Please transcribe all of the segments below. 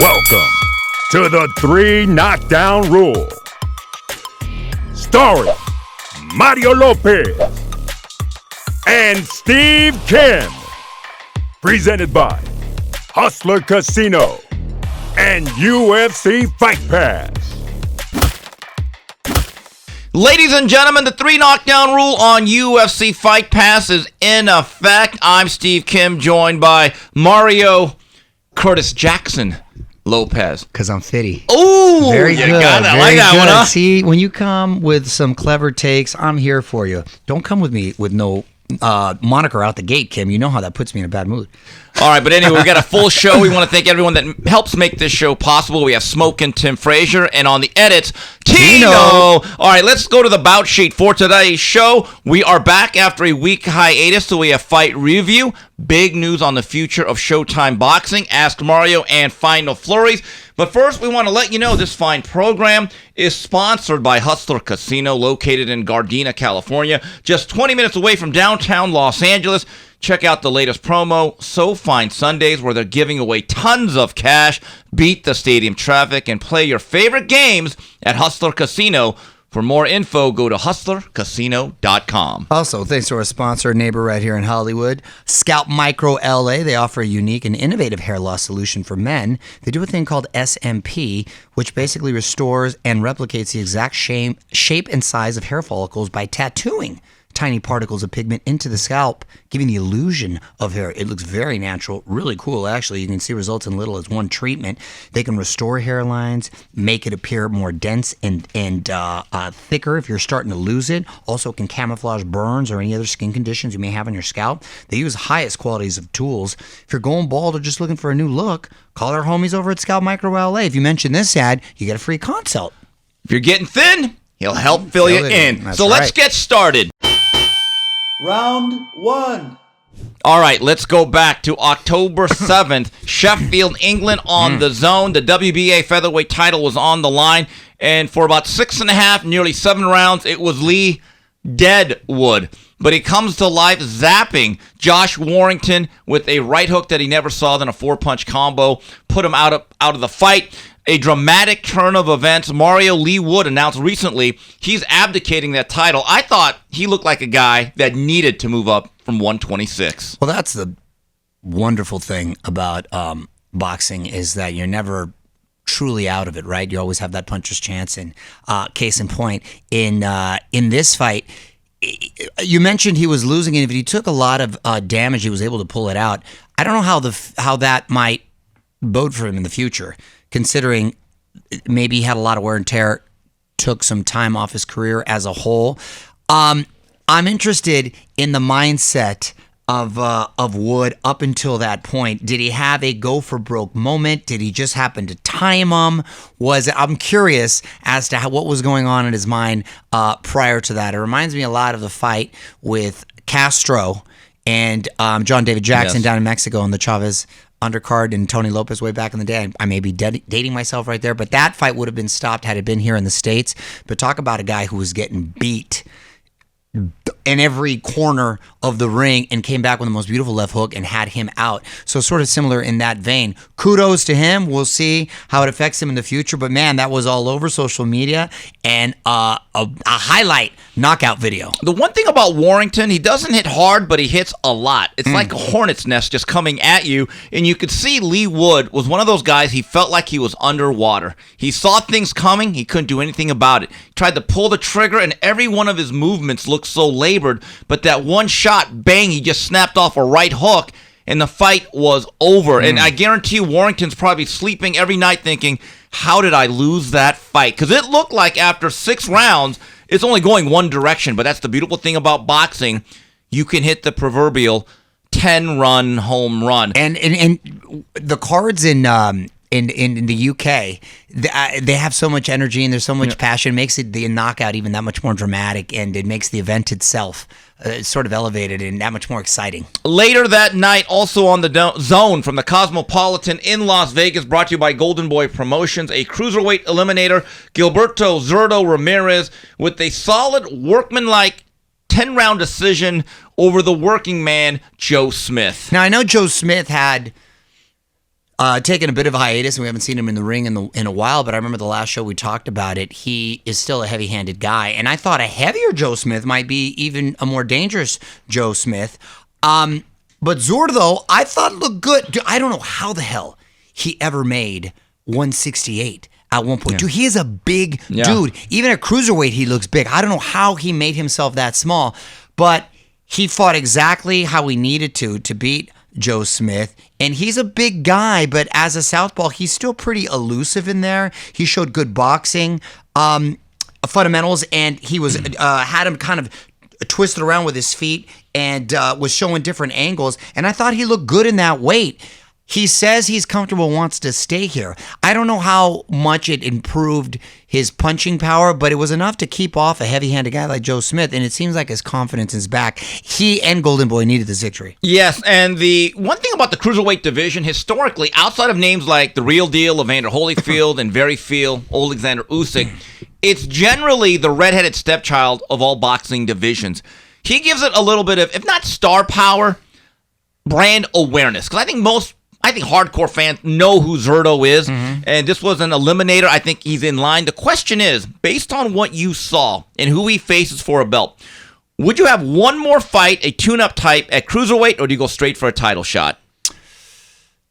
Welcome to the 3 Knockdown Rule. Starring Mario Lopez and Steve Kim. Presented by Hustler Casino and UFC Fight Pass. Ladies and gentlemen, the 3 Knockdown Rule on UFC Fight Pass is in effect. I'm Steve Kim, joined by Mario Curtis Jackson Lopez. Because I'm fitty. Oh, very good. Got that. Like that one, huh? See, when you come with some clever takes, I'm here for you. Don't come with me with no moniker out the gate, Kim. You know how that puts me in a bad mood. All right, but anyway, we got a full show. We want to thank everyone that helps make this show possible. We have Smoke and Tim Frazier, and on the edits, Tino. All right, let's go to the bout sheet for today's show. We are back after a week hiatus, so we have fight review, big news on the future of Showtime Boxing, Ask Mario, and Final Flurries. But first, we want to let you know this fine program is sponsored by Hustler Casino, located in Gardena, California, just 20 minutes away from downtown Los Angeles. Check out the latest promo, So Fine Sundays, where they're giving away tons of cash. Beat the stadium traffic and play your favorite games at Hustler Casino. For more info, go to hustlercasino.com. Also, thanks to our sponsor, neighbor right here in Hollywood, Scalp Micro LA. They offer a unique and innovative hair loss solution for men. They do a thing called SMP, which basically restores and replicates the exact shape and size of hair follicles by tattooing tiny particles of pigment into the scalp, giving the illusion of hair. It looks very natural, really cool. Actually, you can see results in little as one treatment. They can restore hairlines, make it appear more dense and thicker if you're starting to lose it. Also can camouflage burns or any other skin conditions you may have on your scalp. They use highest qualities of tools. If you're going bald or just looking for a new look, call our homies over at Scalp Micro LA. If you mention this ad, you get a free consult. If you're getting thin, he'll help fill you in. So let's get started. Round 1. All right, let's go back to October 7th, Sheffield, England on the zone. The WBA featherweight title was on the line, and for about 6.5, nearly 7 rounds, it was Lee Deadwood. But he comes to life zapping Josh Warrington with a right hook that he never saw, then a 4-punch combo, put him out of the fight. A dramatic turn of events. Mario Lee Wood announced recently he's abdicating that title. I thought he looked like a guy that needed to move up from 126. Well, that's the wonderful thing about boxing is that you're never truly out of it, right? You always have that puncher's chance. And case in point, in this fight, you mentioned he was losing, and if he took a lot of damage, he was able to pull it out. I don't know how that might bode for him in the future, considering maybe he had a lot of wear and tear, took some time off his career as a whole. I'm interested in the mindset of Wood up until that point. Did he have a go for broke moment? Did he just happen to time him? I'm curious as to what was going on in his mind prior to that. It reminds me a lot of the fight with Castro and John David Jackson down in Mexico on the Chavez undercard and Tony Lopez way back in the day. I may be dating myself right there, but that fight would have been stopped had it been here in the States. But talk about a guy who was getting beat in every corner of the ring and came back with the most beautiful left hook and had him out. So sort of similar in that vein. Kudos to him. We'll see how it affects him in the future. But man, that was all over social media and a highlight knockout video. The one thing about Warrington, he doesn't hit hard, but he hits a lot. It's like a hornet's nest just coming at you. And you could see Lee Wood was one of those guys, he felt like he was underwater. He saw things coming. He couldn't do anything about it. He tried to pull the trigger, and every one of his movements looked so labored. But that one shot, bang, he just snapped off a right hook, and the fight was over. And I guarantee you Warrington's probably sleeping every night thinking, how did I lose that fight? Because it looked like after 6 rounds, it's only going one direction. But that's the beautiful thing about boxing. You can hit the proverbial 10-run home run. And the cards in the UK, they have so much energy and there's so much passion. It makes the knockout even that much more dramatic, and it makes the event itself sort of elevated and that much more exciting. Later that night, also on the zone from the Cosmopolitan in Las Vegas, brought to you by GoldenBoy Promotions, a cruiserweight eliminator, Gilberto Zurdo Ramirez, with a solid workmanlike 10-round decision over the working man, Joe Smith. Now, I know Joe Smith had taken a bit of a hiatus, and we haven't seen him in the ring in a while, but I remember the last show we talked about it. He is still a heavy-handed guy, and I thought a heavier Joe Smith might be even a more dangerous Joe Smith. But Zurdo, I thought looked good. Dude, I don't know how the hell he ever made 168 at one point. Dude, he is a big dude. Even at cruiserweight, he looks big. I don't know how he made himself that small, but he fought exactly how he needed to beat Joe Smith, and he's a big guy, but as a southpaw, he's still pretty elusive in there. He showed good boxing fundamentals, and he was had him kind of twisted around with his feet and was showing different angles, and I thought he looked good in that weight. He says he's comfortable, wants to stay here. I don't know how much it improved his punching power, but it was enough to keep off a heavy-handed guy like Joe Smith, and it seems like his confidence is back. He and Golden Boy needed this victory. Yes, and the one thing about the cruiserweight division, historically, outside of names like The Real Deal, Evander Holyfield, and Alexander Usyk, it's generally the redheaded stepchild of all boxing divisions. He gives it a little bit of, if not star power, brand awareness, because I think hardcore fans know who Zurdo is, and this was an eliminator. I think he's in line. The question is, based on what you saw and who he faces for a belt, would you have one more fight, a tune-up type at cruiserweight, or do you go straight for a title shot?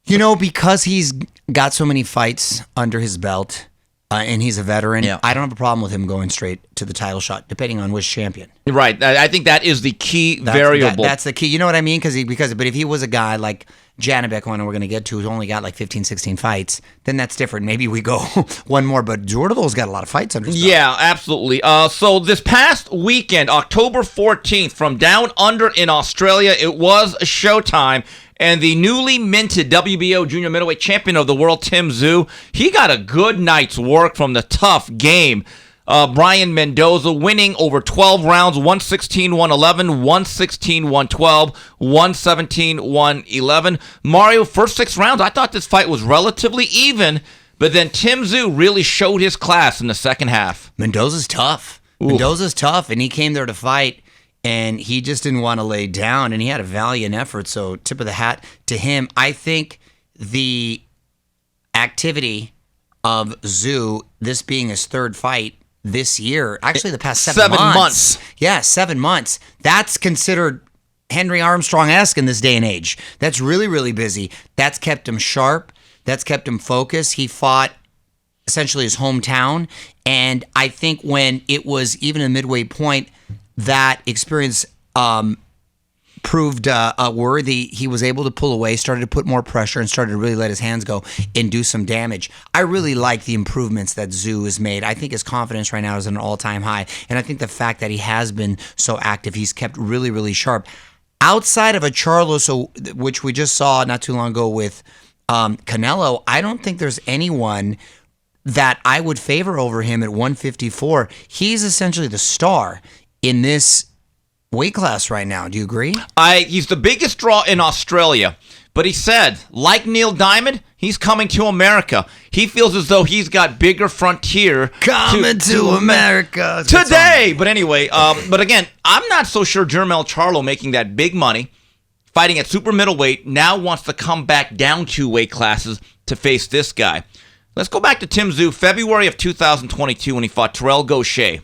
You know, because he's got so many fights under his belt, and he's a veteran, I don't have a problem with him going straight to the title shot, depending on which champion. Right. I think that is the key variable. That's the key. You know what I mean? But if he was a guy like Janibek, one we're going to get to, who's only got like 15, 16 fights, then that's different. Maybe we go one more, but Zurdo's got a lot of fights under his belt. Yeah, absolutely. So this past weekend, October 14th, from down under in Australia, it was Showtime, and the newly minted WBO junior middleweight champion of the world, Tszyu, he got a good night's work from the tough game. Brian Mendoza winning over 12 rounds, 116-111, 116-112, 117-111. Mario, first 6 rounds, I thought this fight was relatively even, but then Tszyu really showed his class in the second half. Mendoza's tough. Mendoza's tough, and he came there to fight, and he just didn't want to lay down, and he had a valiant effort, so tip of the hat to him. I think the activity of Tszyu, this being his third fight this year, actually the past 7 months. Yeah, 7 months. That's considered Henry Armstrong-esque in this day and age. That's really, really busy. That's kept him sharp. That's kept him focused. He fought essentially his hometown, and I think when it was even a midway point, that experience proved worthy. He was able to pull away, started to put more pressure, and started to really let his hands go and do some damage. I really like the improvements that Tszyu has made. I think his confidence right now is at an all-time high, and I think the fact that he has been so active, he's kept really, really sharp. Outside of a Charlo, which we just saw not too long ago with Canelo, I don't think there's anyone that I would favor over him at 154. He's essentially the star in this weight class right now. Do you agree? He's the biggest draw in Australia, but he said, like Neil Diamond, he's coming to America. He feels as though he's got bigger frontier coming to America today. But anyway, but again, I'm not so sure Jermell Charlo, making that big money, fighting at super middleweight, now wants to come back down 2 weight classes to face this guy. Let's go back to Tszyu, February of 2022, when he fought Terrell Gaucher,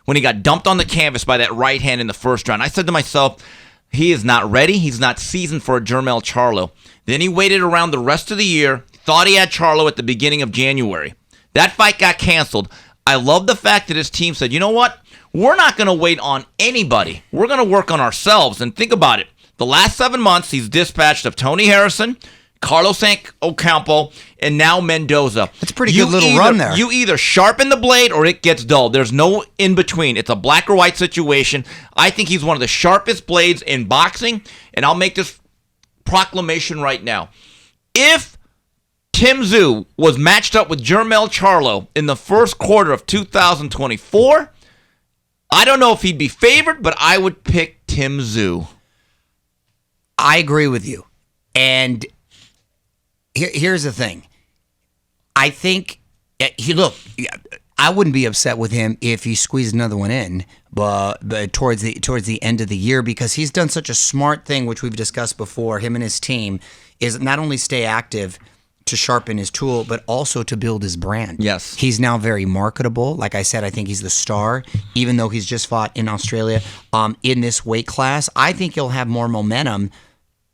when he got dumped on the canvas by that right hand in the first round. I said to myself, he is not ready. He's not seasoned for a Jermell Charlo. Then he waited around the rest of the year, thought he had Charlo at the beginning of January. That fight got canceled. I love the fact that his team said, you know what? We're not going to wait on anybody. We're going to work on ourselves. And think about it. The last 7 months, he's dispatched of Tony Harrison, Carlos Ocampo, and now Mendoza. That's a pretty good little run there. You either sharpen the blade or it gets dull. There's no in between. It's a black or white situation. I think he's one of the sharpest blades in boxing, and I'll make this proclamation right now. If Tszyu was matched up with Jermell Charlo in the first quarter of 2024, I don't know if he'd be favored, but I would pick Tszyu. I agree with you. And here's the thing. I think I wouldn't be upset with him if he squeezed another one in, but towards the end of the year, because he's done such a smart thing, which we've discussed before. Him and his team is not only stay active, to sharpen his tool, but also to build his brand. Yes. He's now very marketable. Like I said, I think he's the star, even though he's just fought in Australia in this weight class. I think he'll have more momentum,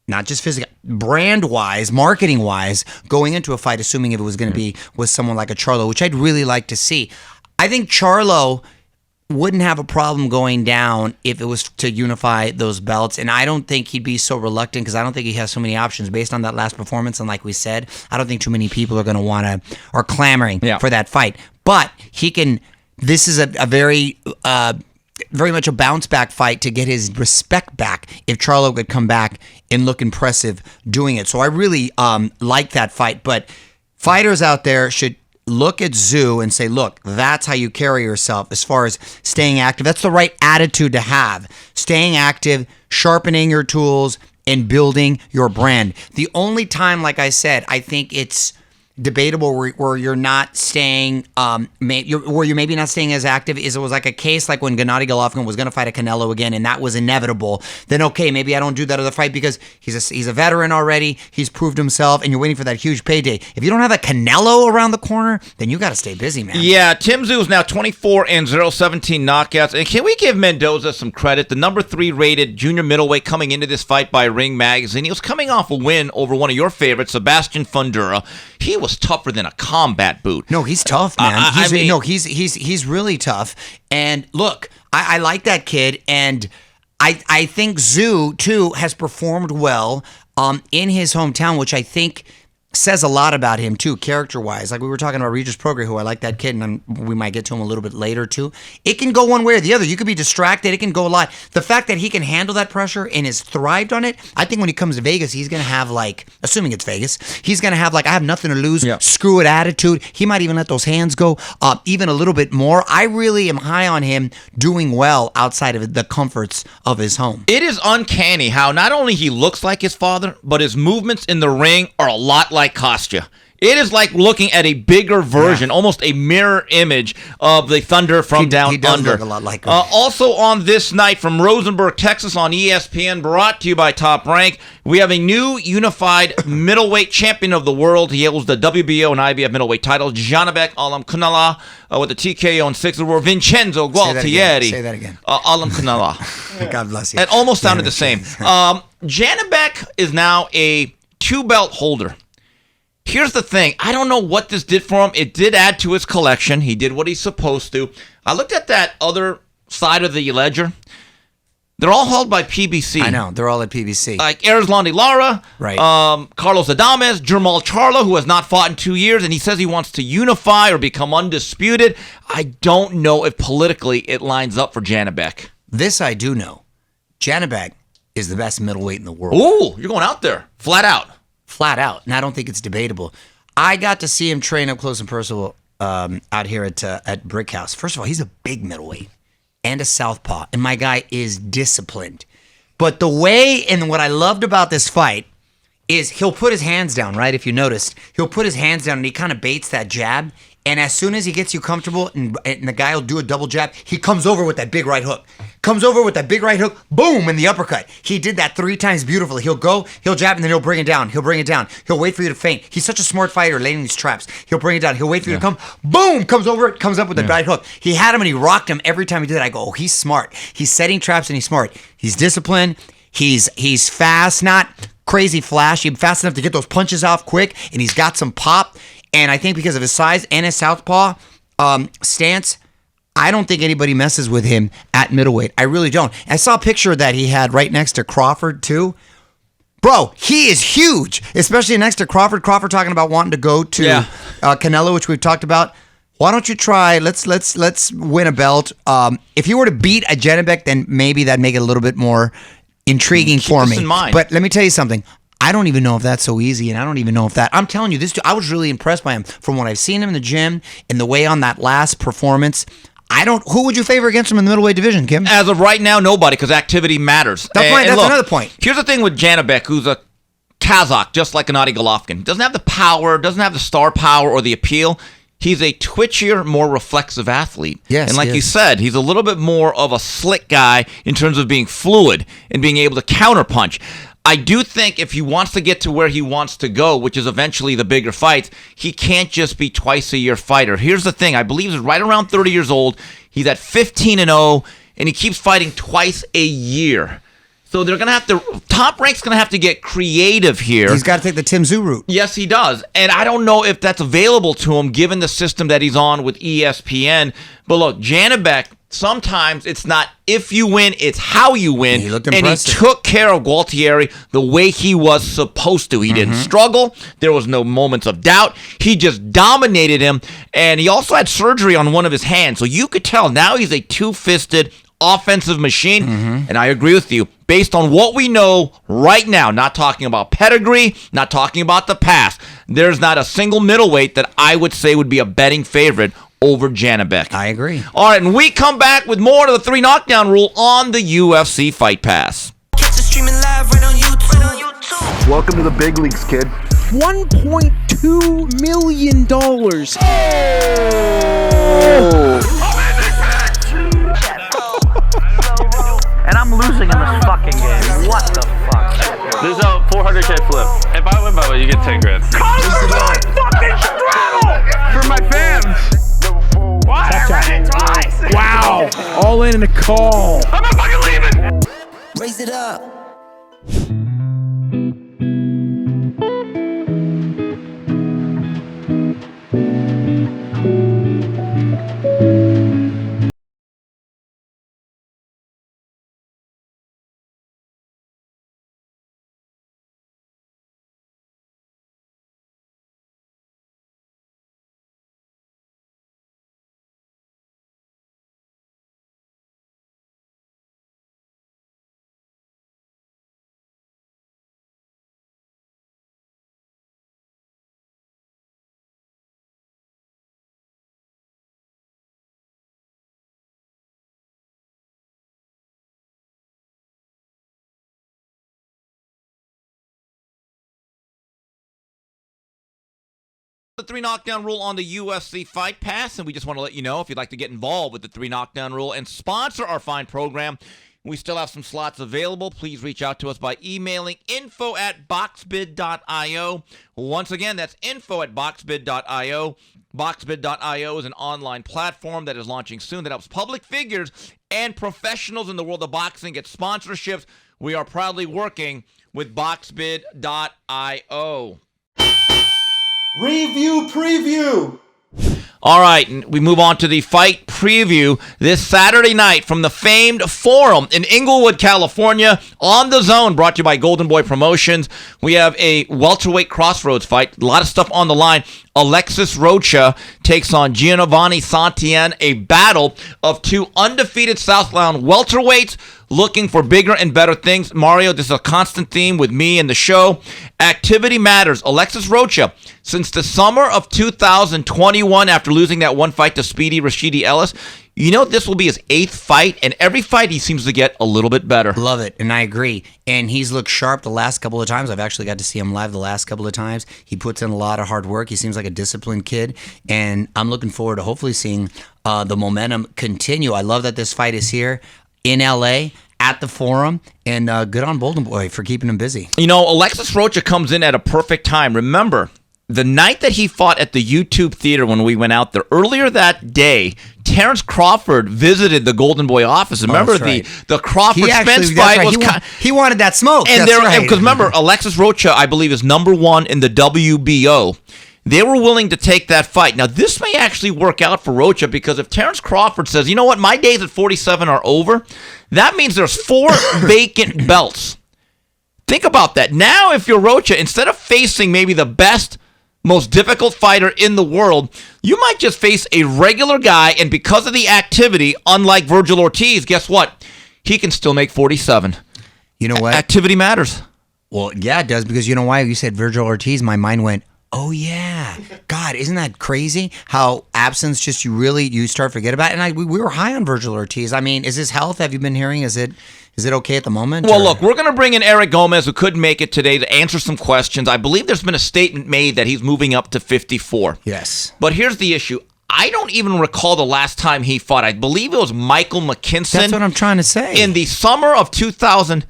not just physical, brand-wise, marketing-wise, going into a fight, assuming if it was going to be with someone like a Charlo, which I'd really like to see. I think Charlo wouldn't have a problem going down if it was to unify those belts, and I don't think he'd be so reluctant because I don't think he has so many options based on that last performance. And like we said, I don't think too many people are going to want to or clamoring for that fight. But he can. This is a very much a bounce back fight to get his respect back if Charlo could come back and look impressive doing it. So I really like that fight. But fighters out there should look at TSZUY and say, look, that's how you carry yourself as far as staying active. That's the right attitude to have. Staying active, sharpening your tools, and building your brand. The only time, like I said, I think it's debatable where you're not staying, where you're maybe not staying as active is it was like a case like when Gennady Golovkin was going to fight a Canelo again, and that was inevitable. Then okay, maybe I don't do that other fight because he's a veteran already. He's proved himself, and you're waiting for that huge payday. If you don't have a Canelo around the corner, then you got to stay busy, man. Yeah, Tim Tszyu is now 24-0, 17 knockouts. And can we give Mendoza some credit? The number 3 rated junior middleweight coming into this fight by Ring Magazine. He was coming off a win over one of your favorites, Sebastian Fundura. He was tougher than a combat boot. No, he's tough, man. He's really tough. And look, I like that kid, and I think TSZUY too has performed well in his hometown, which I think says a lot about him too, character-wise. Like we were talking about Regis Prograis, who I like that kid, and we might get to him a little bit later too. It can go one way or the other. You could be distracted. It can go a lot. The fact that he can handle that pressure and has thrived on it, I think when he comes to Vegas, he's going to have like, assuming it's Vegas, he's going to have like, I have nothing to lose, screw it attitude. He might even let those hands go even a little bit more. I really am high on him doing well outside of the comforts of his home. It is uncanny how not only he looks like his father, but his movements in the ring are a lot like Kostya. It is like looking at a bigger version, almost a mirror image of the Thunder from Down He does Under. look a lot like him. Also on this night from Rosenberg, Texas on ESPN, brought to you by Top Rank, we have a new unified middleweight champion of the world. He holds the WBO and IBF middleweight title. Janibek Alam Kunala with the TKO in 6th war. Vincenzo Gualtieri. Say that again. Alam Kunala. God bless you. It almost sounded the same. Janibek is now a 2-belt holder. Here's the thing. I don't know what this did for him. It did add to his collection. He did what he's supposed to. I looked at that other side of the ledger. They're all held by PBC. I know. They're all at PBC. Like Erislandy Lara, right. Carlos Adames, Jermall Charlo, who has not fought in 2 years, and he says he wants to unify or become undisputed. I don't know if politically it lines up for Janibek. This I do know. Janibek is the best middleweight in the world. Ooh, you're going out there. Flat out. Flat out. And I don't think it's debatable. I got to see him train up close and personal out here at Brick House. First of all, he's a big middleweight and a southpaw, and my guy is disciplined. But the way, and what I loved about this fight is he'll put his hands down, right? If you noticed, he'll put his hands down and he kind of baits that jab. And as soon as he gets you comfortable and the guy will do a double jab, he comes over with that big right hook. Boom, in the uppercut. He did that 3 times beautifully. He'll go, he'll jab, and then he'll bring it down. He'll wait for you to feint. He's such a smart fighter laying these traps. He'll bring it down. He'll wait for you to come. Boom, comes up with the right hook. He had him and he rocked him every time he did it. I go, oh, he's smart. He's setting traps and he's smart. He's disciplined. He's fast, not crazy flashy, fast enough to get those punches off quick, and he's got some pop. And I think because of his size and his southpaw stance, I don't think anybody messes with him at middleweight. I really don't. I saw a picture that he had right next to Crawford, too. Bro, he is huge, especially next to Crawford. Crawford talking about wanting to go to Canelo, which we've talked about. Why don't you try? Let's win a belt. If you were to beat a Janibek, then maybe that'd make it a little bit more intriguing for me. Keep this in mind. But let me tell you something. I don't even know if that's so easy, and I don't even know if that... I'm telling you, this. I was really impressed by him from what I've seen him in the gym and the way on that last performance. Who would you favor against him in the middleweight division, Kim? As of right now, nobody, because activity matters. That's another point. Here's the thing with Janibek, who's a Kazakh, just like Gennady Golovkin. Doesn't have the power, doesn't have the star power or the appeal. He's a twitchier, more reflexive athlete. Yes, and like you said, he's a little bit more of a slick guy in terms of being fluid and being able to counterpunch. I do think if he wants to get to where he wants to go, which is eventually the bigger fights, he can't just be twice-a-year fighter. Here's the thing. I believe he's right around 30 years old. He's at 15-0, and he keeps fighting twice a year. So they're going to have to, Top Rank's going to have to get creative here. He's got to take the TSZUY route. Yes, he does. And I don't know if that's available to him given the system that he's on with ESPN. But look, Janibek, sometimes it's not if you win, it's how you win. He looked and impressive. he took care of Gualtieri the way he was supposed to. He didn't struggle. There was no moments of doubt. He just dominated him. And he also had surgery on one of his hands. So you could tell now he's a two-fisted offensive machine. And I agree with you. Based on what we know right now, not talking about pedigree, not talking about the past, there's not a single middleweight that I would say would be a betting favorite over Janibek. I agree. All right, and we come back with more of the 3 knockdown rule on the UFC Fight Pass. Catch it streaming live right on YouTube. Welcome to the big leagues, kid. $1.2 million. And I'm losing in this fucking game. What the fuck? There's a 400K flip. If I win by way, you get 10 grand. For my fans. What? I read it twice. Wow. All in a call. I'm not fucking leaving. Raise it up. The 3 knockdown rule on the UFC Fight Pass, and we just want to let you know if you'd like to get involved with the 3 knockdown rule and sponsor our fine program, we still have some slots available. Please reach out to us by emailing info@boxbid.io. Once again, that's info@boxbid.io. Boxbid.io is an online platform that is launching soon that helps public figures and professionals in the world of boxing get sponsorships. We are proudly working with boxbid.io. Review preview. All right, and we move on to the fight preview this Saturday night from the famed Forum in Inglewood, California, on the Zone, brought to you by GOLDENBOY Promotions. We have a welterweight crossroads fight, a lot of stuff on the line. ALEXIS Rocha takes on Giovanni Santillan, a battle of 2 undefeated Southbound welterweights looking for bigger and better things. Mario, this is a constant theme with me and the show. Activity matters. ALEXIS Rocha, since the summer of 2021, after losing that one fight to Speedy Rashidi Ellis, you know this will be his 8th fight, and every fight he seems to get a little bit better. Love it, and I agree. And he's looked sharp the last couple of times. I've actually got to see him live the last couple of times. He puts in a lot of hard work. He seems like a disciplined kid, and I'm looking forward to hopefully seeing the momentum continue. I love that this fight is here in LA at the Forum, and good on GOLDENBOY for keeping him busy. You know, ALEXIS Rocha comes in at a perfect time. Remember, the night that he fought at the YouTube Theater when we went out there, earlier that day, Terrence Crawford visited the GOLDENBOY office. Remember the Crawford-Spence fight? Right. He wanted that smoke. And because remember, ALEXIS Rocha, I believe, is #1 in the WBO. They were willing to take that fight. Now, this may actually work out for Rocha because if Terrence Crawford says, you know what, my days at 47 are over, that means there's 4 vacant belts. Think about that. Now, if you're Rocha, instead of facing maybe the best, most difficult fighter in the world, you might just face a regular guy, and because of the activity, unlike Virgil Ortiz, guess what? He can still make 47. You know what? Activity matters. Well, yeah, it does, because you know why? You said Virgil Ortiz, my mind went, oh, yeah. God, isn't that crazy? How absence just you start to forget about it. And we were high on Virgil Ortiz. I mean, is his health, have you been hearing, is it okay at the moment? Well, look, we're going to bring in Eric Gomez, who couldn't make it today, to answer some questions. I believe there's been a statement made that he's moving up to 54. Yes. But here's the issue. I don't even recall the last time he fought. I believe it was Michael McKinson. That's what I'm trying to say. In the summer of 2020.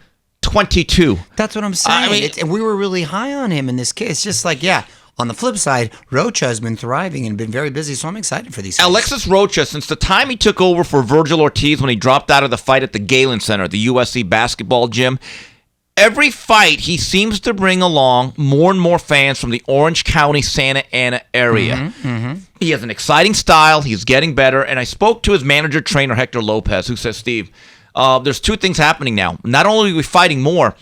22. That's what I'm saying. I mean, and we were really high on him in this case. It's just like, yeah. On the flip side, Rocha has been thriving and been very busy, so I'm excited for these fights. Alexis Rocha, since the time he took over for Virgil Ortiz when he dropped out of the fight at the Galen Center, the USC basketball gym, every fight he seems to bring along more and more fans from the Orange County, Santa Ana area. He has an exciting style. He's getting better. And I spoke to his manager trainer, Hector Lopez, who says, Steve, there's two things happening now. Not only are we fighting more,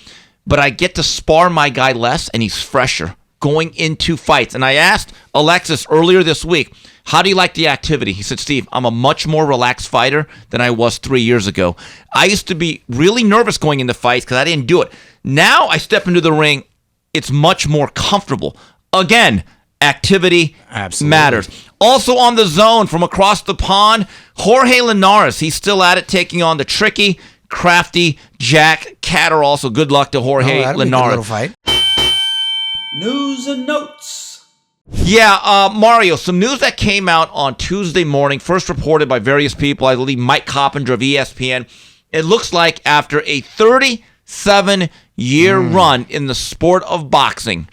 but I get to spar my guy less, and he's fresher going into fights. And I asked Alexis earlier this week, how do you like the activity? He said, Steve, I'm a much more relaxed fighter than I was 3 years ago. I used to be really nervous going into fights because I didn't do it. Now I step into the ring, it's much more comfortable. Again, activity matters. Also on the zone from across the pond, Jorge Linares. He's still at it, taking on the tricky, crafty Jack Catterall. So good luck to Jorge Linares. Fight. News and notes. Yeah, Mario, some news that came out on Tuesday morning, first reported by various people, I believe Mike Coppinger of ESPN. It looks like after a 37-year run in the sport of boxing,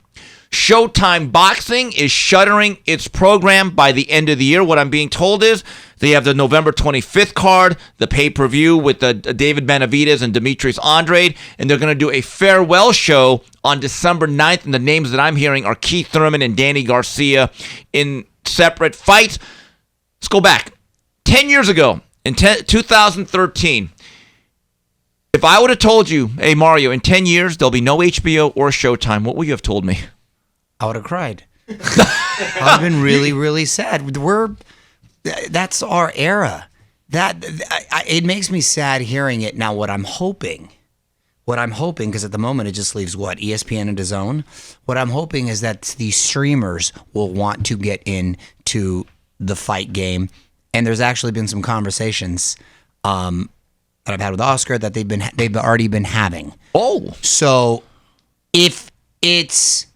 Showtime Boxing is shuttering its program by the end of the year. What I'm being told is they have the November 25th card, the pay-per-view with the David Benavidez and Demetrius Andrade, and they're going to do a farewell show on December 9th, and the names that I'm hearing are Keith Thurman and Danny Garcia in separate fights. Let's go back. 10 years ago, in 2013, if I would have told you, hey, Mario, in 10 years, there'll be no HBO or Showtime, what would you have told me? I would have cried. I've been really, really sad. That's our era. It makes me sad hearing it. Now, what I'm hoping, because at the moment it just leaves ESPN and DAZN. What I'm hoping is that these streamers will want to get into the fight game, and there's actually been some conversations that I've had with Oscar that they've already been having. Oh, so if it's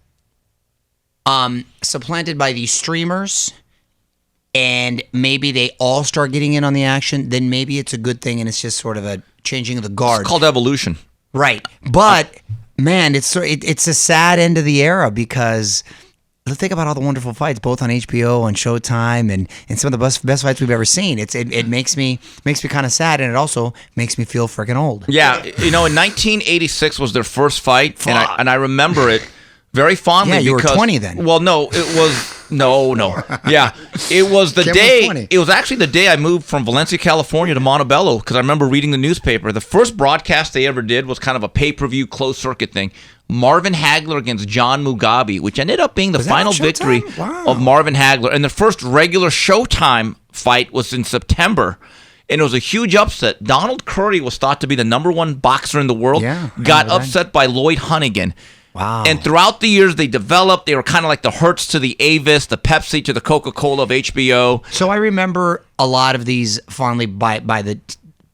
supplanted by these streamers, and maybe they all start getting in on the action, then maybe it's a good thing, and it's just sort of a changing of the guard. It's called evolution. Right. But, man, it's a sad end of the era because let's think about all the wonderful fights, both on HBO and Showtime, and some of the best fights we've ever seen. It makes me kind of sad, and it also makes me feel freaking old. Yeah, in 1986 was their first fight, and I remember it very fondly. Yeah, you because, were 20 then. Well, no, it was no. Yeah, it was the day. It was actually the day I moved from Valencia, California, to Montebello because I remember reading the newspaper. The first broadcast they ever did was kind of a pay-per-view closed circuit thing. Marvin Hagler against John Mugabe, which ended up being the final victory of Marvin Hagler. And the first regular Showtime fight was in September. And it was a huge upset. Donald Curry was thought to be the number one boxer in the world. Yeah, got upset by Lloyd Hunnigan. Wow. And throughout the years, they developed. They were kind of like the Hertz to the Avis, the Pepsi to the Coca-Cola of HBO. So I remember a lot of these fondly by the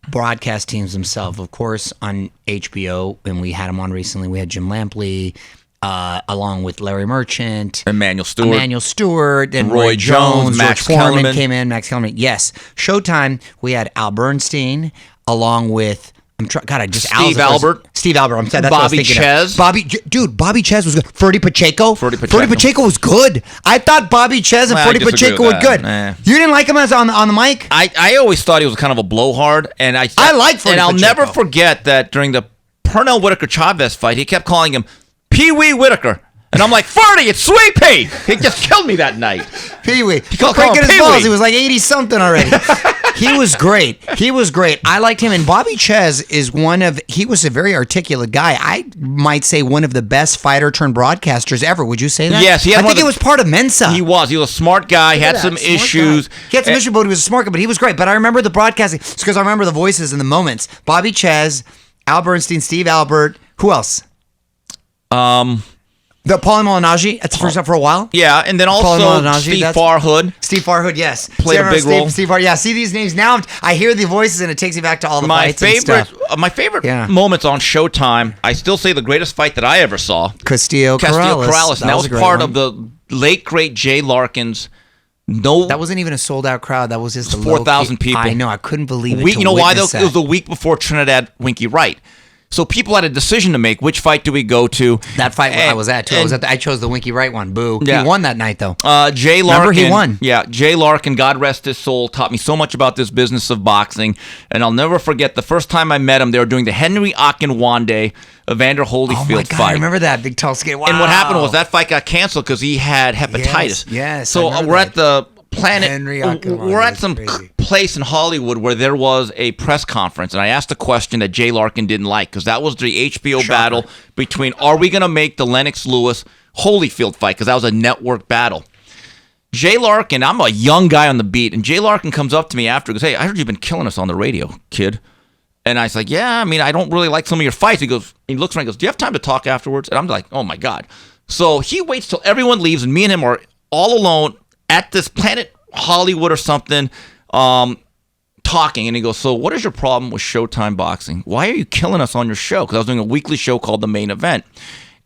broadcast teams themselves. Of course, on HBO, and we had them on recently, we had Jim Lampley, along with Larry Merchant. Emmanuel Stewart. And Roy Jones, Max George Foreman Kellerman. came in, Max Kellerman. Yes. Showtime, we had Al Bernstein, along with... Steve Albert. Steve Albert. I'm sorry, that's Bobby what I was thinking Ches. of. Bobby Ches was good. Ferdy Pacheco. Ferdy Pacheco was good. I thought Bobby Ches and Ferdy Pacheco were good. You didn't like him as on the mic? I always thought he was kind of a blowhard, and I like Ferdy And I'll Pacheco. never forget that during the Pernell Whitaker Chavez fight, he kept calling him Pee Wee Whitaker. And I'm like, Ferdy, it's Sweet Pea. He just killed me that night. Pee Wee. He called breaking him his balls. Pee-wee. He was like 80-something already. He was great. I liked him. And Bobby Ches he was a very articulate guy. I might say one of the best fighter-turned-broadcasters ever. Would you say that? Yes. I think it was part of Mensa. He was a smart guy, had some issues. He had some issues, but he was a smart guy. But he was great. But I remember the broadcasting. It's because I remember the voices and the moments. Bobby Ches, Al Bernstein, Steve Albert. Who else? The Paulie Malignaggi. That's the first time for a while. Yeah, and then also Steve Farhood. Steve Farhood, yes. Played a big role. Steve Farhood, yeah. See these names now. I hear the voices and it takes me back to all the fights and stuff. My favorite moments on Showtime, I still say the greatest fight that I ever saw. Castillo Corrales. And that was part of the late, great Jay Larkins. No, that wasn't even a sold-out crowd. That was just 4,000 people. I know. I couldn't believe it. You know why, though? It was the week before Trinidad Winky Wright. So people had a decision to make. Which fight do we go to? That fight I was at too. I chose the Winky Wright one. Boo. Yeah. He won that night though. Jay Larkin. Remember he won. Yeah, Jay Larkin, God rest his soul, taught me so much about this business of boxing. And I'll never forget the first time I met him. They were doing the Henry Akinwande Evander Holyfield Oh my God, fight. I remember that big tall skate. Wow. And what happened was that fight got canceled because he had hepatitis. Yes, So I remember we're that. at the Planet. Henry Akinwande We're at is some crazy. place in Hollywood where there was a press conference, and I asked a question that Jay Larkin didn't like because that was the HBO battle between are we going to make the Lennox Lewis Holyfield fight because that was a network battle. Jay Larkin, I'm a young guy on the beat, and Jay Larkin comes up to me after and goes, "Hey, I heard you've been killing us on the radio, kid." And I was like, "Yeah, I mean, I don't really like some of your fights." He looks around and goes, "Do you have time to talk afterwards?" And I'm like, "Oh my God." So he waits till everyone leaves, and me and him are all alone at this Planet Hollywood or something, talking. And he goes, "So what is your problem with Showtime Boxing? Why are you killing us on your show?" Because I was doing a weekly show called The Main Event.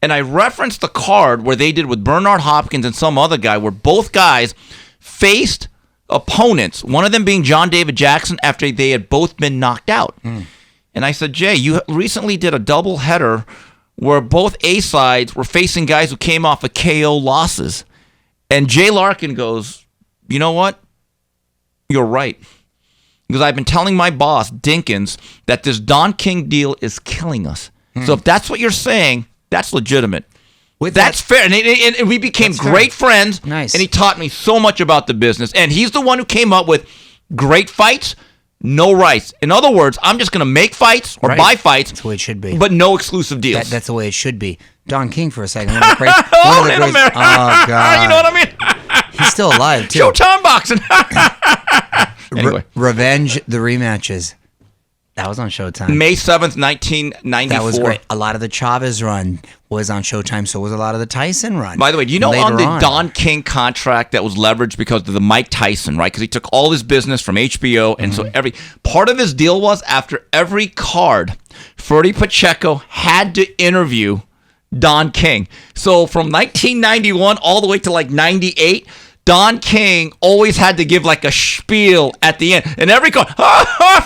And I referenced the card where they did with Bernard Hopkins and some other guy where both guys faced opponents, one of them being John David Jackson after they had both been knocked out. And I said, "Jay, you recently did a double header where both A sides were facing guys who came off of KO losses." And Jay Larkin goes, "You know what? You're right. Because I've been telling my boss, Dinkins, that this Don King deal is killing us. So if that's what you're saying, that's legitimate." That's fair. And we became great friends. Nice. And he taught me so much about the business. And he's the one who came up with great fights, no rights. In other words, I'm just going to make fights or buy fights. That's the way it should be. But no exclusive deals. That's the way it should be. Don King for a second. One of the great, Oh, one of the in great- America. Oh God. You know what I mean? He's still alive too. Showtime Boxing. Anyway. Revenge the rematches. That was on Showtime. May 7th, 1994. That was great. A lot of the Chavez run was on Showtime, so was a lot of the Tyson run. By the way, do you know Later on the on. Don King contract that was leveraged because of the Mike Tyson, right? Because he took all his business from HBO, and so every part of his deal was after every card, Freddie Pacheco had to interview Don King. So from 1991 all the way to like 98, Don King always had to give like a spiel at the end. And every card,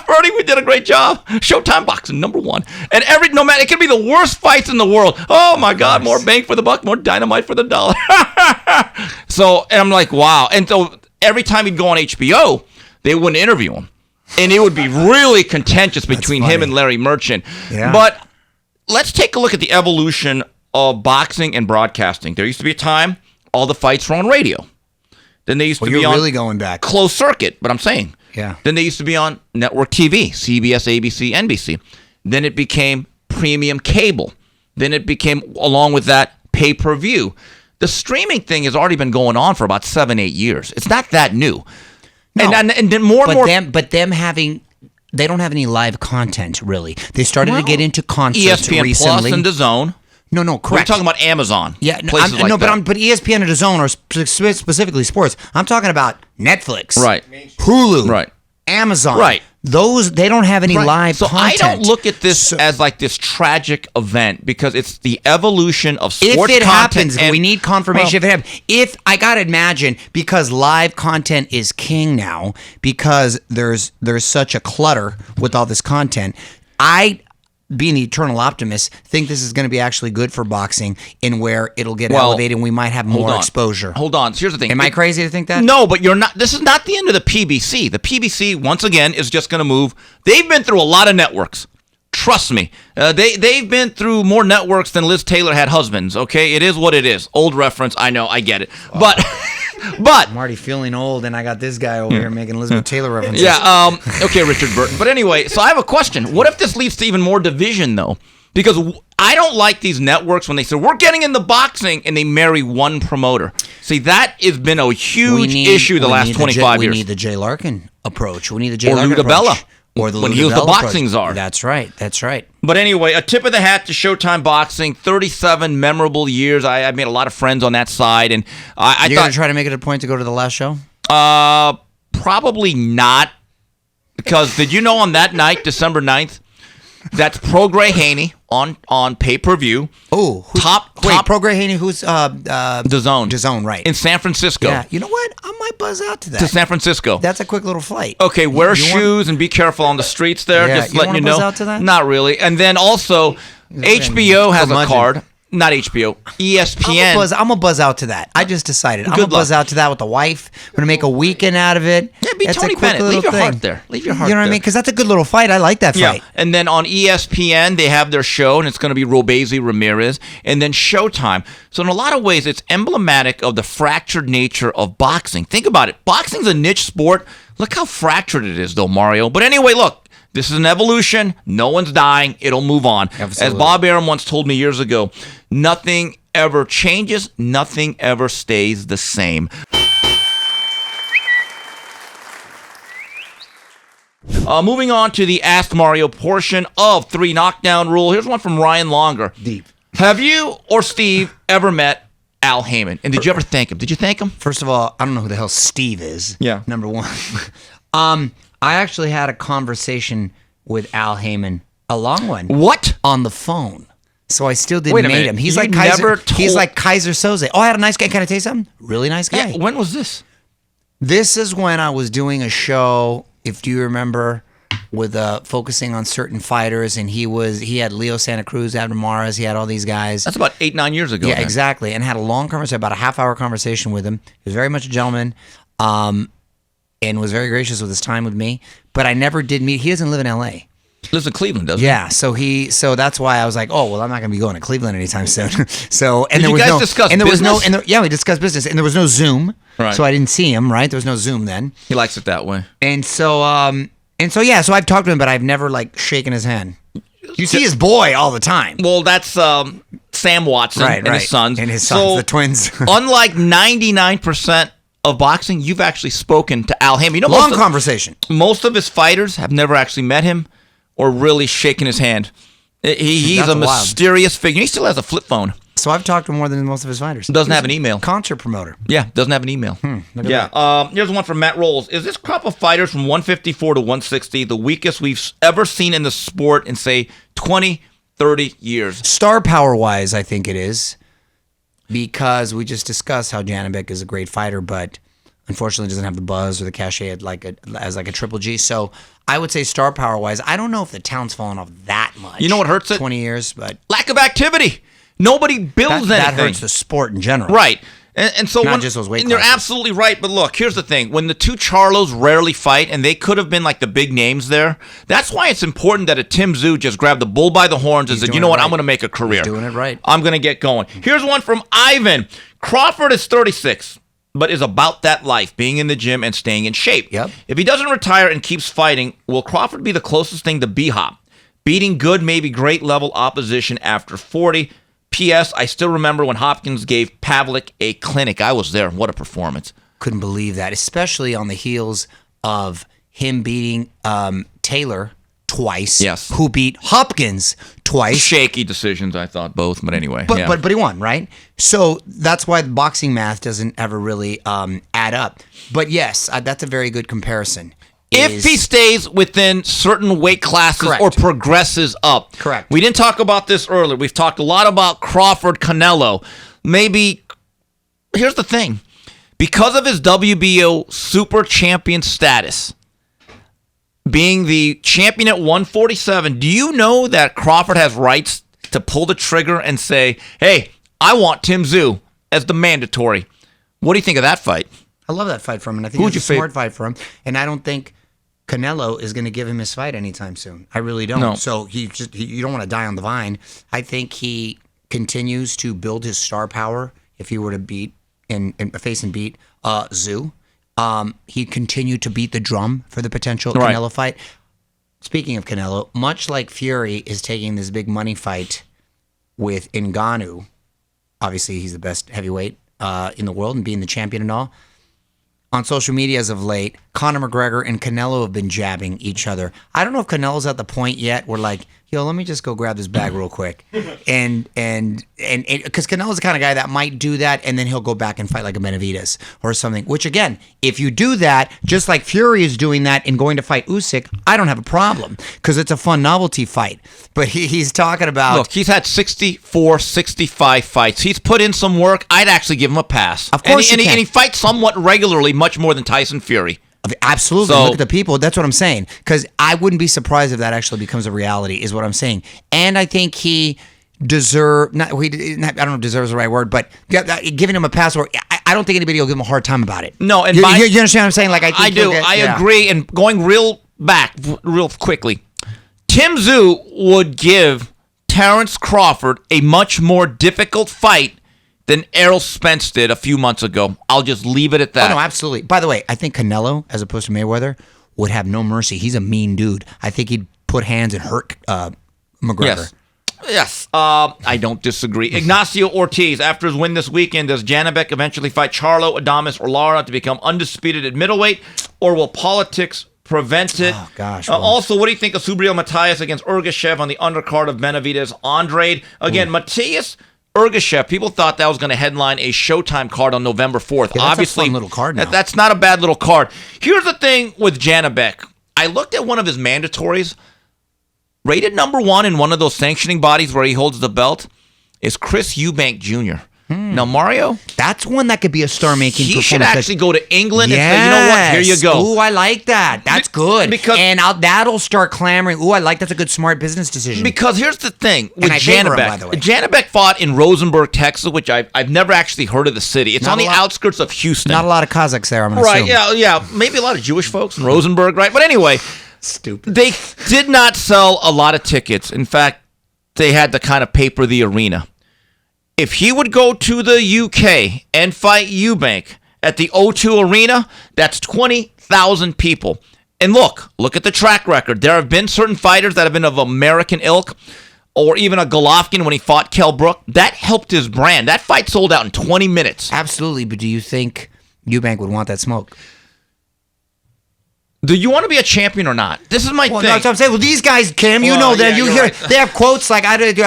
Freddie, we did a great job. Showtime Boxing, #1. And no matter, it could be the worst fights in the world. Oh my God, more bang for the buck, more dynamite for the dollar. So, and I'm like, wow. And so every time he'd go on HBO, they wouldn't interview him. And it would be really contentious between him and Larry Merchant. Yeah. But let's take a look at the evolution of boxing and broadcasting. There used to be a time all the fights were on radio. Then they used to be you're on really going back. closed circuit, but I'm saying. Yeah. Then they used to be on network TV, CBS, ABC, NBC. Then it became premium cable. Then it became, along with that, pay-per-view. The streaming thing has already been going on for about 7-8 years. It's not that new. No. And then more and more. But them having, they don't have any live content really. They started to get into concerts ESPN recently. Plus and DAZN. No, correct. We're talking about Amazon. Yeah, no, places like that. but ESPN and DAZN are specifically sports. I'm talking about Netflix, Right. Hulu, Right. Amazon, Right. Those they don't have any Right. live so content. I don't look at this as like this tragic event because it's the evolution of If sports it content. happens, and we need confirmation. If it happens, if I gotta imagine, because live content is king now, because there's such a clutter with all this content. I, being the eternal optimist, think this is going to be actually good for boxing, in where it'll get elevated and we might have more exposure. Hold on. So here's the thing. Am I crazy to think that? No, but you're not. This is not the end of the PBC. The PBC, once again, is just going to move. They've been through a lot of networks. Trust me. They've been through more networks than Liz Taylor had husbands, okay? It is what it is. Old reference. I know. I get it. Wow. But I'm already feeling old, and I got this guy over here making Elizabeth Taylor references. yeah, okay, Richard Burton. But anyway, so I have a question. What if this leads to even more division, though? Because I don't like these networks when they say, we're getting into boxing, and they marry one promoter. See, that has been a huge issue the last 25 years. We need the Jay Larkin approach. We need the Jay Or Larkin Lou approach. DiBella. Or the When Lou he was the DiBella boxing approach. czar. That's right. That's right. But anyway, a tip of the hat to Showtime Boxing. 37 memorable years. I made a lot of friends on that side, and I You're thought going to try to make it a point to go to the last show? probably not, because did you know on that night, December 9th, that's Pro Gray Haney on pay-per-view. Oh, top Prograis Haney, who's DAZN. DAZN, right? In San Francisco. Yeah, you know what? I might buzz out to that. To San Francisco. That's a quick little flight. Okay, wear shoes and be careful on the streets there. Yeah, just you letting you wanna know. buzz out to that? Not really. And then also, HBO has a curmudgeon. card. Not HBO. ESPN. I'm gonna buzz out to that. I just decided. I'm Good gonna buzz luck. out to that with the wife. We're gonna make a weekend out of it. Yeah, be That's Tony a quick Bennett. little Leave your thing. heart there. Leave your heart You know what I there. mean? Because that's a good little fight. I like that Yeah, fight. and then on ESPN, they have their show, and it's going to be Robezi Ramirez, and then Showtime. So in a lot of ways, it's emblematic of the fractured nature of boxing. Think about it. Boxing's a niche sport. Look how fractured it is, though, Mario. But anyway, look. This is an evolution. No one's dying. It'll move on. Absolutely. As Bob Arum once told me years ago, nothing ever changes. Nothing ever stays the same. Moving on to the Ask Mario portion of 3 Knockdown Rule. Here's one from Ryan Longer. Deep. Have you or Steve ever met Al Heyman? And did you ever thank him? Did you thank him? First of all, I don't know who the hell Steve is. Yeah. Number one. I actually had a conversation with Al Heyman, a long one. What? On the phone. So I still didn't Wait a meet minute. him. He's You like never Kaiser. He's told- like Kaiser Soze. Oh, I had a nice guy. Can I tell you something? Really nice guy. Yeah. When was this? This is when I was doing a show, if you remember, with focusing on certain fighters, and he had Leo Santa Cruz, Abner Mares, he had all these guys. That's about 8-9 years ago. Yeah, then. exactly. And had a long conversation, about a half-hour conversation with him. He was very much a gentleman, and was very gracious with his time with me. But I never did meet. He doesn't live in L.A. Lives in Cleveland, doesn't he? Yeah, so that's why I was like, oh well, I'm not going to be going to Cleveland anytime soon. So Did you guys discuss business? Yeah, we discussed business, and there was no Zoom, Right. so I didn't see him. Right, there was no Zoom then, He likes it that way. and so so I've talked to him, but I've never like shaken his hand. You see his boy all the time. Well, that's Sam Watson and his sons. And his sons, the twins. Unlike 99% of boxing, you've actually spoken to Al Heyman. You know, Long conversation. most of his fighters have never actually met him or really shaken his hand. He's That's a wild. mysterious figure. He still has a flip phone. So I've talked to him more than most of his fighters. Doesn't He's have an email. a concert promoter. Yeah, doesn't have an email. Look at Yeah. that. Here's one from Matt Rolls. Is this crop of fighters from 154 to 160 the weakest we've ever seen in the sport in, say, 20, 30 years? Star power wise, I think it is, because we just discussed how Janibek is a great fighter, but unfortunately doesn't have the buzz or the cachet as a Triple G. So I would say star power wise, I don't know if the talent's fallen off that much. You know what hurts it? 20 years, but Lack of activity. Nobody builds that anything. hurts the sport in general. Right. And so Not just those weight and you're classes. absolutely right. But look, here's the thing. When the two Charlos rarely fight, and they could have been like the big names there, that's why it's important that a TSZUY just grabbed the bull by the horns and said, doing you know it what, right. I'm going to make a career. He's doing it right. I'm going to get going. Here's one from Ivan. Crawford is 36, but is about that life, being in the gym and staying in shape. Yep. If he doesn't retire and keeps fighting, will Crawford be the closest thing to B-Hop? Beating good, maybe great level opposition after 40. P.S. I still remember when Hopkins gave Pavlik a clinic. I was there. What a performance. Couldn't believe that, especially on the heels of him beating Taylor twice. Yes. Who beat Hopkins twice. Shaky decisions, I thought, both. But anyway. But, yeah. but he won, right? So that's why the boxing math doesn't ever really add up. But yes, that's a very good comparison. If he stays within certain weight classes Correct. or progresses up. Correct. We didn't talk about this earlier. We've talked a lot about Crawford Canelo. Maybe, here's the thing. Because of his WBO super champion status, being the champion at 147, do you know that Crawford has rights to pull the trigger and say, hey, I want TSZUY as the mandatory? What do you think of that fight? I love that fight from him. I think Who would it's you a smart fight for him. And I don't think Canelo is going to give him his fight anytime soon. I really don't. No. So you don't want to die on the vine. I think he continues to build his star power if he were to beat and face and beat Tszyu. He'd continue to beat the drum for the potential Right. Canelo fight. Speaking of Canelo, much like Fury is taking this big money fight with Ngannou, obviously he's the best heavyweight in the world and being the champion and all. On social media as of late, Conor McGregor and Canelo have been jabbing each other. I don't know if Canelo's at the point yet where like, yo, let me just go grab this bag real quick. And because Canelo's the kind of guy that might do that and then he'll go back and fight like a Benavidez or something. Which again, if you do that, just like Fury is doing that and going to fight Usyk, I don't have a problem because it's a fun novelty fight. But he's talking about... Look, he's had 64, 65 fights. He's put in some work. I'd actually give him a pass. Of course and he fights somewhat regularly, much more than Tyson Fury. Absolutely. So, look at the people. That's what I'm saying. Because I wouldn't be surprised if that actually becomes a reality, is what I'm saying. And I think he I don't know if deserves the right word, but giving him a pass, or I don't think anybody will give him a hard time about it. No, and you understand what I'm saying? Like I do. I agree. And going real quickly, TSZUY would give Terrence Crawford a much more difficult fight than Errol Spence did a few months ago. I'll just leave it at that. Oh, no, absolutely. By the way, I think Canelo, as opposed to Mayweather, would have no mercy. He's a mean dude. I think he'd put hands and hurt McGregor. Yes. I don't disagree. Ignacio Ortiz, after his win this weekend, does Janibek eventually fight Charlo, Adames, or Lara to become undisputed at middleweight, or will politics prevent it? Oh, gosh. Also, what do you think of Subriel Matias against Urgashev on the undercard of Benavidez Andrade? Again, Matias... Urgashev, people thought that was going to headline a Showtime card on November 4th. Yeah, Obviously, a fun little card now. That's not a bad little card. Here's the thing with Janibek. I looked at one of his mandatories. Rated number 1 in one of those sanctioning bodies where he holds the belt is Chris Eubank Jr. Now, Mario, that's one that could be a star-making performance. He should actually go to England and say, you know what, here you go. Ooh, I like that. That's good. That'll start clamoring. Ooh, I like that's a good, smart business decision. Because here's the thing with Janibek. By the way. Janibek fought in Rosenberg, Texas, which I've never actually heard of the city. It's on the outskirts of Houston. Not a lot of Kazakhs there, I'm going to assume. Right, yeah. Maybe a lot of Jewish folks in Rosenberg, right? But anyway, stupid. They did not sell a lot of tickets. In fact, they had to kind of paper the arena. If he would go to the UK and fight Eubank at the O2 Arena, that's 20,000 people. And look at the track record. There have been certain fighters that have been of American ilk, or even a Golovkin when he fought Kell Brook. That helped his brand. That fight sold out in 20 minutes. Absolutely, but do you think Eubank would want that smoke? Do you want to be a champion or not? This is my thing. No, that's what I'm saying. Well, these guys, Kim, you know them. They have quotes like,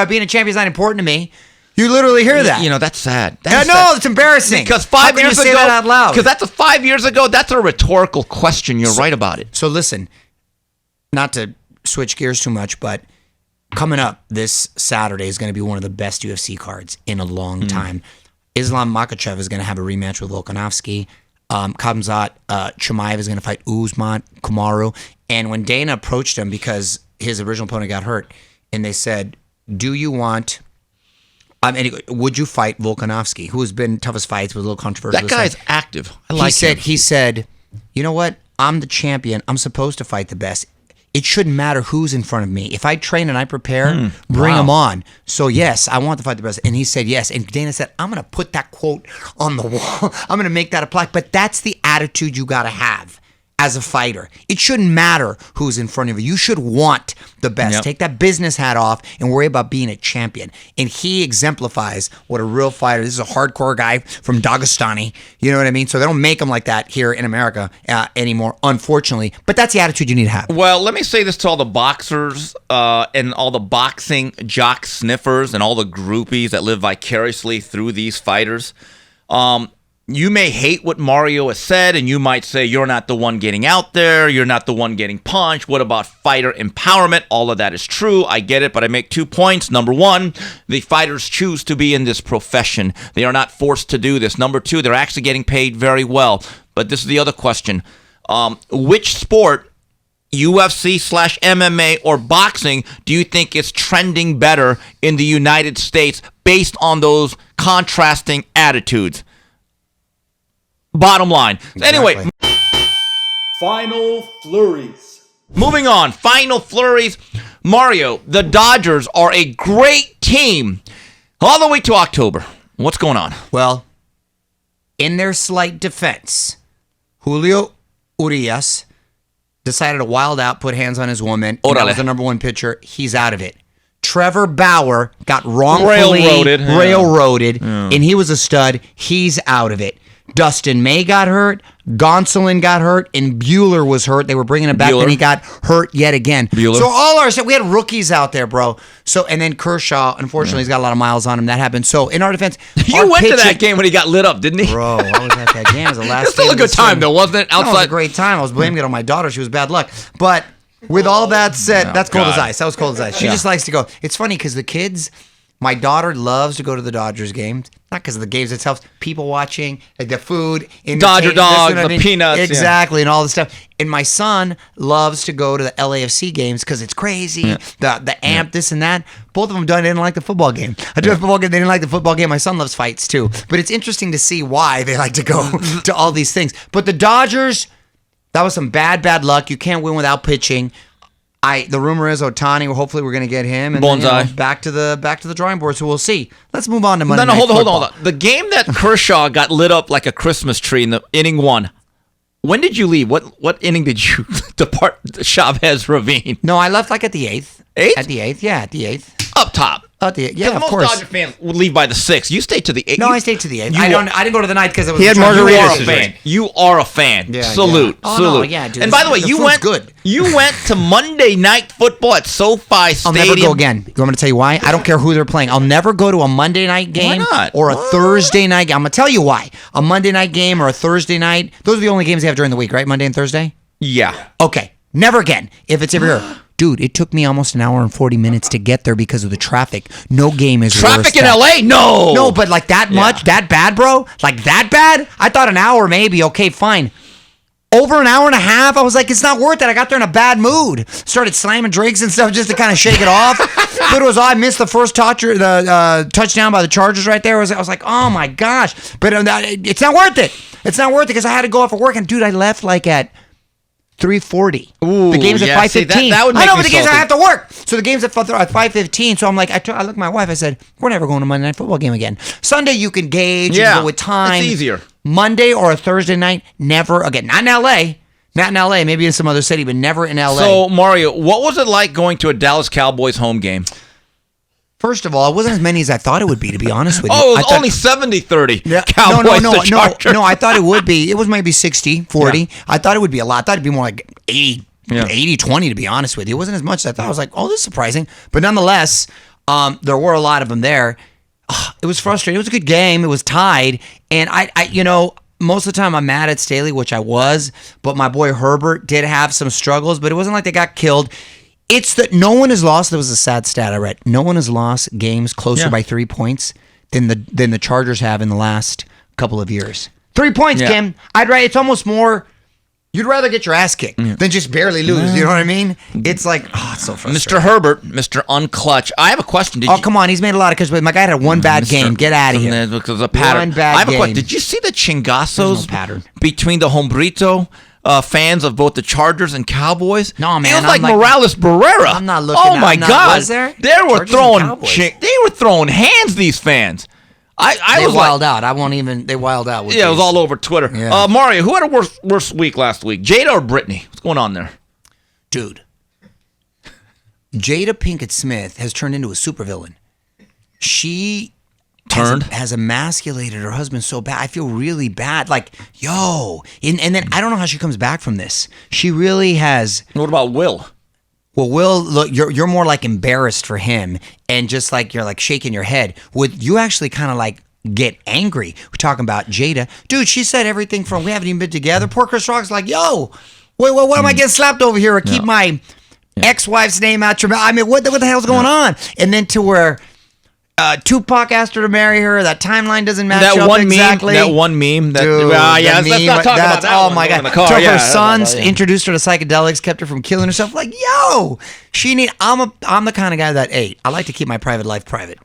being a champion is not important to me. You literally hear that. You know, that's sad. It's embarrassing. Because 5 years ago, say that out loud? Because that's 5 years ago. That's a rhetorical question. You're right about it. So listen, not to switch gears too much, but coming up this Saturday is going to be one of the best UFC cards in a long time. Islam Makhachev is going to have a rematch with Volkanovski. Khamzat Chimaev is going to fight Usman Kamaru. And when Dana approached him because his original opponent got hurt, and they said, do you want... anyway, would you fight Volkanovski, who has been toughest fights, was a little controversial? That guy's active. I like him. He said, you know what? I'm the champion. I'm supposed to fight the best. It shouldn't matter who's in front of me. If I train and I prepare, bring them on. So yes, I want to fight the best. And he said yes. And Dana said, I'm going to put that quote on the wall. I'm going to make that apply. But that's the attitude you got to have as a fighter. It shouldn't matter who's in front of you. You should want the best. Yep. Take that business hat off and worry about being a champion. And he exemplifies what a real fighter. This is a hardcore guy from Dagestani. You know what I mean? So they don't make them like that here in America anymore, unfortunately. But that's the attitude you need to have. Well, let me say this to all the boxers and all the boxing jock sniffers and all the groupies that live vicariously through these fighters. You may hate what Mario has said, and you might say you're not the one getting out there, you're not the one getting punched. What about fighter empowerment? All of that is true. I get it, but I make 2 points. Number 1, the fighters choose to be in this profession. They are not forced to do this. Number 2, they're actually getting paid very well. But this is the other question. Which sport, UFC/MMA or boxing, do you think is trending better in the United States based on those contrasting attitudes? Bottom line. Exactly. Anyway. Final flurries. Moving on. Final flurries. Mario, the Dodgers are a great team all the way to October. What's going on? Well, in their slight defense, Julio Urias decided to wild out, put hands on his woman. That was the number 1 pitcher. He's out of it. Trevor Bauer got wrongfully railroaded, and he was a stud. He's out of it. Dustin May got hurt. Gonsolin got hurt, and Bueller was hurt. They were bringing him back, and he got hurt yet again. Bueller. So we had rookies out there, bro. So and then Kershaw, unfortunately, he's got a lot of miles on him. That happened. So in our defense, you went to that game when he got lit up, didn't he? Bro, I was at that game. It was the last. It's still a good time, though, wasn't it? Outside, it was a great time. I was blaming it on my daughter. She was bad luck, but. With all that said, that's cold as ice. That was cold as ice. She just likes to go. It's funny because the kids, my daughter loves to go to the Dodgers games. Not because of the games itself, people watching, like the food, Dodger dogs, the peanuts, exactly, and all this stuff. And my son loves to go to the LAFC games because it's crazy, the amp, this and that. Both of them didn't like the football game. I do a football game. They didn't like the football game. My son loves fights too, but it's interesting to see why they like to go to all these things. But the Dodgers. That was some bad luck. You can't win without pitching. The rumor is Ohtani. Hopefully, we're going to get him. And then, back to the drawing board. So we'll see. Let's move on to Monday Night Football. Hold on. The game that Kershaw got lit up like a Christmas tree in the inning 1. When did you leave? What inning did you depart Chavez Ravine? No, I left like at the 8th. 8th? At the 8th, yeah, at the 8th. Up top. Yeah, of most course. Dodger fans would leave by the 6th. You stayed to the 8th. No, I stayed to the 8th. I didn't go to the 9th because it was. He had margaritas. You are a fan. Yeah, Salute. Yeah. Oh, Salute. no, yeah, dude. And by the way, you went good. You went to Monday Night Football at SoFi Stadium. I'll never go again. You want me to tell you why? I don't care who they're playing. I'll never go to a Monday night game or a Thursday night game. I'm going to tell you why. A Monday night game or a Thursday night, those are the only games they have during the week, right? Monday and Thursday? Yeah. Okay. Never again. If it's ever here. Dude, it took me almost an hour and 40 minutes to get there because of the traffic. No game is worse. Traffic in LA? No. No, but like that much? That bad, bro? Like that bad? I thought an hour maybe. Okay, fine. Over an hour and a half, I was like, it's not worth it. I got there in a bad mood. Started slamming drinks and stuff just to kind of shake it off. But it was, I missed the first touchdown by the Chargers right there. I was like, oh my gosh. But it's not worth it. It's not worth it because I had to go off for work. And dude, I left like at 3:40. The game's at 5:15. That would make I know, me but the game's salty. I have to work. So the game's at 5:15. So I'm like, I looked at my wife. I said, we're never going to Monday Night Football game again. Sunday you can gauge. You can go with time. It's easier. Monday or a Thursday night, never again. Not in LA. Not in LA. Maybe in some other city, but never in LA. So Mario, what was it like going to a Dallas Cowboys home game? First of all, it wasn't as many as I thought it would be, to be honest with you. Oh, it was only 70-30. Yeah. Cowboys to Chargers. No, I thought it would be. It was maybe 60-40. Yeah. I thought it would be a lot. I thought it'd be more like 80-20, to be honest with you. It wasn't as much as I thought. I was like, oh, this is surprising. But nonetheless, there were a lot of them there. It was frustrating. It was a good game. It was tied. And I most of the time I'm mad at Staley, which I was, but my boy Herbert did have some struggles, but it wasn't like they got killed. It's that no one has lost. There was a sad stat I read. No one has lost games closer by 3 points than the Chargers have in the last couple of years. 3 points, Kim. It's almost more. You'd rather get your ass kicked than just barely lose. You know what I mean? It's like, it's so frustrating. Mr. Herbert, Mr. Unclutch. I have a question. Come on. He's made a lot of catches, but my guy had one bad game. Get out of here. Because of a pattern. One bad I have a game. question. Did you see the chingazos pattern between the Hombrito fans of both the Chargers and Cowboys? No, man. It was like Morales Barrera. I'm not looking. Oh my God! Was there? They were Chargers throwing hands. These fans. I they was wild out. I won't even. They wild out. It was all over Twitter. Yeah. Mario, who had a worse week last week? Jada or Brittany? What's going on there? Dude, Jada Pinkett Smith has turned into a supervillain. She has emasculated her husband so bad. I feel really bad. Like, and then I don't know how she comes back from this. She really has. What about Will? Well, Will, look, you're more like embarrassed for him, and just like you're like shaking your head. Would you actually kind of like get angry? We're talking about Jada, dude. She said everything from we haven't even been together. Poor Chris Rock's like, yo, wait, what am I getting slapped over here? Or keep my ex-wife's name out your mouth. I mean, what the hell's going on? And then to where Tupac asked her to marry her. That timeline doesn't match up exactly. That one meme. Let's meme, not talk about that. Oh my God! Took her sons, introduced her to psychedelics, kept her from killing herself. Like, yo, I'm the kind of guy that, I like to keep my private life private.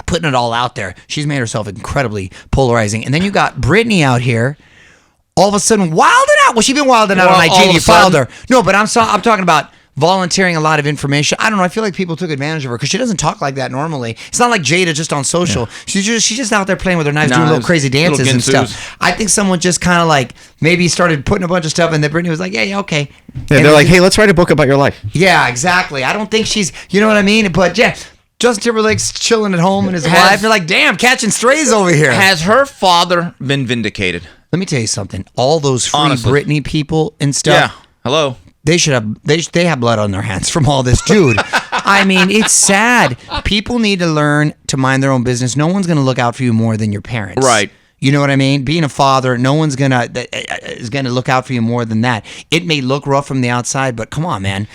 Putting it all out there. She's made herself incredibly polarizing. And then you got Brittany out here, all of a sudden wilding out. Well, she's been wilding out on IG. You filed her. No, but I'm talking about volunteering a lot of information. I don't know. I feel like people took advantage of her because she doesn't talk like that normally. It's not like Jada just on social. Yeah. She's just out there playing with her knives, doing little crazy dances and stuff. I think someone just kind of like maybe started putting a bunch of stuff, and then Brittany was like, yeah, okay. Yeah, they're like, hey, let's write a book about your life. Yeah, exactly. I don't think she's, you know what I mean? But yeah, Justin Timberlake's chilling at home and his wife. They're like, damn, catching strays over here. Has her father been vindicated? Let me tell you something. All those free Honestly. Britney people and stuff. Yeah. Hello. They should have. They have blood on their hands from all this, dude. I mean, it's sad. People need to learn to mind their own business. No one's going to look out for you more than your parents. Right. You know what I mean? Being a father, no one's is gonna look out for you more than that. It may look rough from the outside, but come on, man.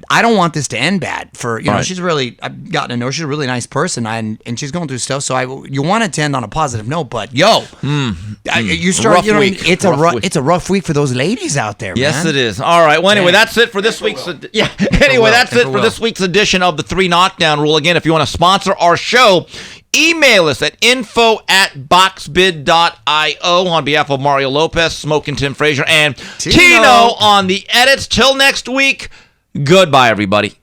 I don't want this to end bad. For you know, Right. she's really. I've gotten to know. She's a really nice person, and she's going through stuff. So you want it to end on a positive note. But you start. Rough You know, week. it's Rough week. a rough week for those ladies out there. Yes, man. it is. All right. Well, anyway, Yeah. that's it for this week's. Anyway, that's it for this week's edition of the 3 Knockdown Rule. Again, if you want to sponsor our show, email us at info@boxbid.io on behalf of Mario Lopez, Smoking Tim Frazier, and Tino on the edits. Till next week, goodbye, everybody.